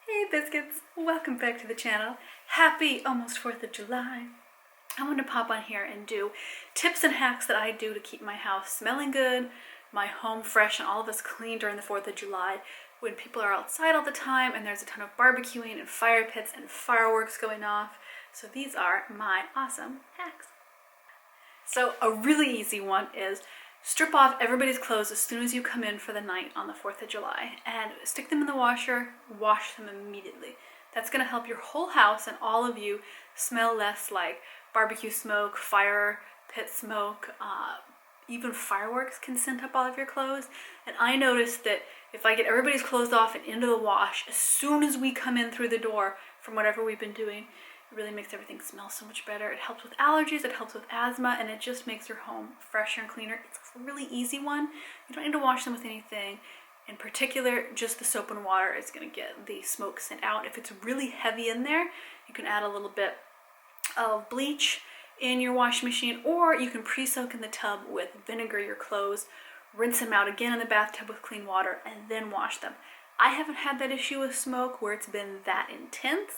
Hey biscuits, welcome back to the channel. Happy almost 4th of July. I want to pop on here and do tips and hacks that I do to keep my house smelling good, my home fresh, and all of us clean during the 4th of July when people are outside all the time and there's a ton of barbecuing and fire pits and fireworks going off. So these are my awesome hacks. So a really easy one is strip off everybody's clothes as soon as you come in for the night on the 4th of July and stick them in the washer, wash them immediately. That's going to help your whole house and all of you smell less like barbecue smoke, fire pit smoke, even fireworks can scent up all of your clothes. And I noticed that if I get everybody's clothes off and into the wash, as soon as we come in through the door from whatever we've been doing, it really makes everything smell so much better. It helps with allergies, it helps with asthma, and it just makes your home fresher and cleaner. It's a really easy one. You don't need to wash them with anything. In particular, just the soap and water is going to get the smoke sent out. If it's really heavy in there, you can add a little bit of bleach in your washing machine, or you can pre-soak in the tub with vinegar your clothes, rinse them out again in the bathtub with clean water, and then wash them. I haven't had that issue with smoke where it's been that intense,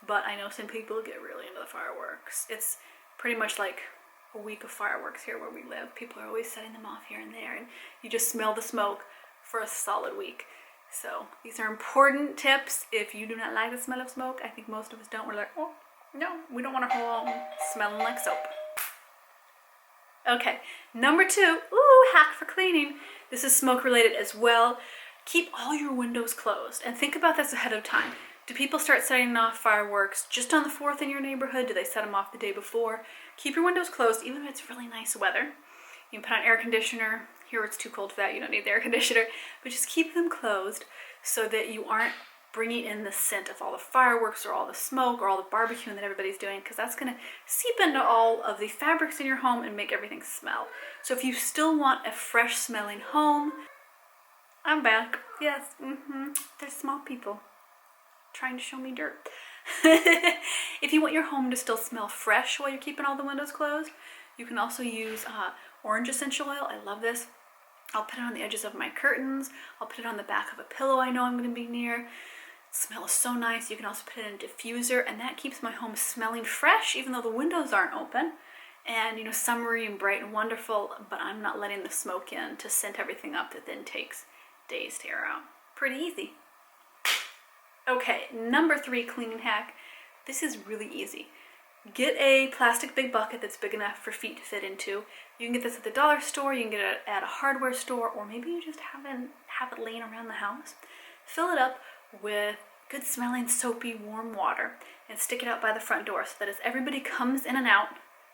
but I know some people get really into the fireworks. It's pretty much like a week of fireworks here where we live. People are always setting them off here and there, and you just smell the smoke for a solid week. So these are important tips. If you do not like the smell of smoke, I think most of us don't. We're like, oh, no, we don't want our home smelling like soap. Okay, number 2, hack for cleaning. This is smoke related as well. Keep all your windows closed and think about this ahead of time. Do people start setting off fireworks just on the 4th in your neighborhood? Do they set them off the day before? Keep your windows closed even if it's really nice weather. You can put on air conditioner. Here it's too cold for that, you don't need the air conditioner, but just keep them closed so that you aren't bringing in the scent of all the fireworks or all the smoke or all the barbecuing that everybody's doing, because that's going to seep into all of the fabrics in your home and make everything smell. So if you still want a fresh smelling home, I'm back. Yes, there's small people trying to show me dirt. If you want your home to still smell fresh while you're keeping all the windows closed, you can also use orange essential oil. I love this. I'll put it on the edges of my curtains. I'll put it on the back of a pillow I know I'm going to be near. It smells so nice. You can also put it in a diffuser, and that keeps my home smelling fresh even though the windows aren't open. And summery and bright and wonderful, but I'm not letting the smoke in to scent everything up that then takes days to air out. Pretty easy. Okay, number 3 cleaning hack. This is really easy. Get a plastic big bucket that's big enough for feet to fit into. You can get this at the dollar store, you can get it at a hardware store, or maybe you just have it laying around the house. Fill it up with good smelling soapy warm water and stick it out by the front door so that as everybody comes in and out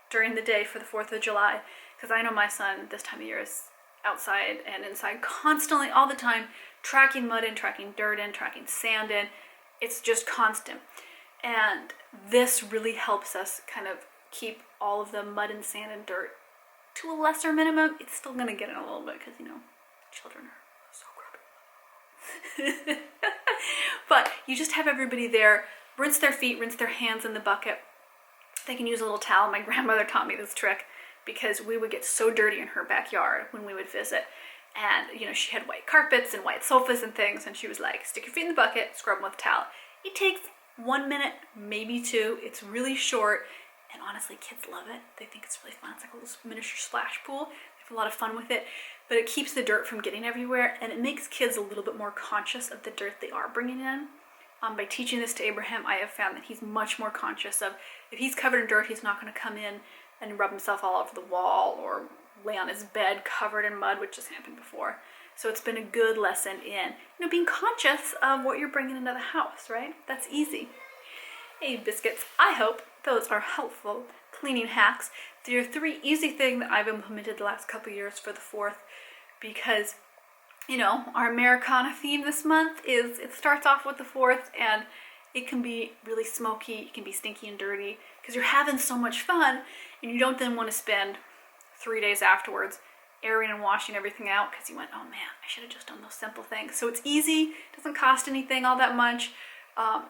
during the day for the 4th of July, because I know my son this time of year is outside and inside constantly all the time, tracking mud in, tracking dirt in, tracking sand in. It's just constant. And this really helps us kind of keep all of the mud and sand and dirt to a lesser minimum. It's still going to get in a little bit because, children are so grubby. But you just have everybody there, rinse their feet, rinse their hands in the bucket. They can use a little towel. My grandmother taught me this trick because we would get so dirty in her backyard when we would visit. And, she had white carpets and white sofas and things. And she was like, stick your feet in the bucket, scrub them with a towel. It takes 1 minute, maybe 2. It's really short. And honestly, kids love it. They think it's really fun. It's like a little miniature splash pool. They have a lot of fun with it. But it keeps the dirt from getting everywhere. And it makes kids a little bit more conscious of the dirt they are bringing in. By teaching this to Abraham, I have found that he's much more conscious of, if he's covered in dirt, he's not going to come in and rub himself all over the wall or lay on his bed covered in mud, which has happened before. So it's been a good lesson in, being conscious of what you're bringing into the house, right? That's easy. Hey, biscuits, I hope those are helpful cleaning hacks. They're 3 easy things that I've implemented the last couple years for the 4th because, our Americana theme this month is, it starts off with the 4th and it can be really smoky, it can be stinky and dirty because you're having so much fun and you don't then want to spend 3 days afterwards airing and washing everything out because you went, oh man, I should have just done those simple things. So it's easy, doesn't cost anything all that much.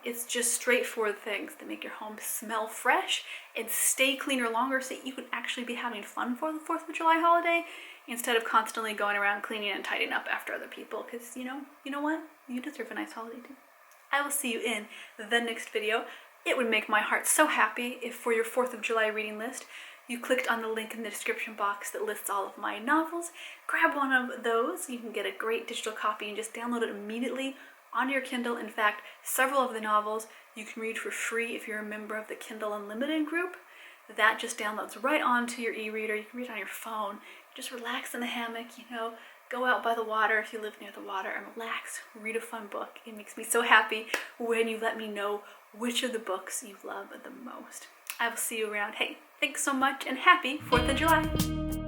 It's just straightforward things that make your home smell fresh and stay cleaner longer so you can actually be having fun for the 4th of July holiday instead of constantly going around cleaning and tidying up after other people because, you know what? You deserve a nice holiday too. I will see you in the next video. It would make my heart so happy if for your 4th of July reading list, you clicked on the link in the description box that lists all of my novels. Grab one of those. You can get a great digital copy and just download it immediately on your Kindle. In fact, several of the novels you can read for free if you're a member of the Kindle Unlimited group. That just downloads right onto your e-reader. You can read it on your phone. Just relax in the hammock, go out by the water if you live near the water and relax, read a fun book. It makes me so happy when you let me know which of the books you love the most. I will see you around. Hey, thanks so much and happy 4th of July.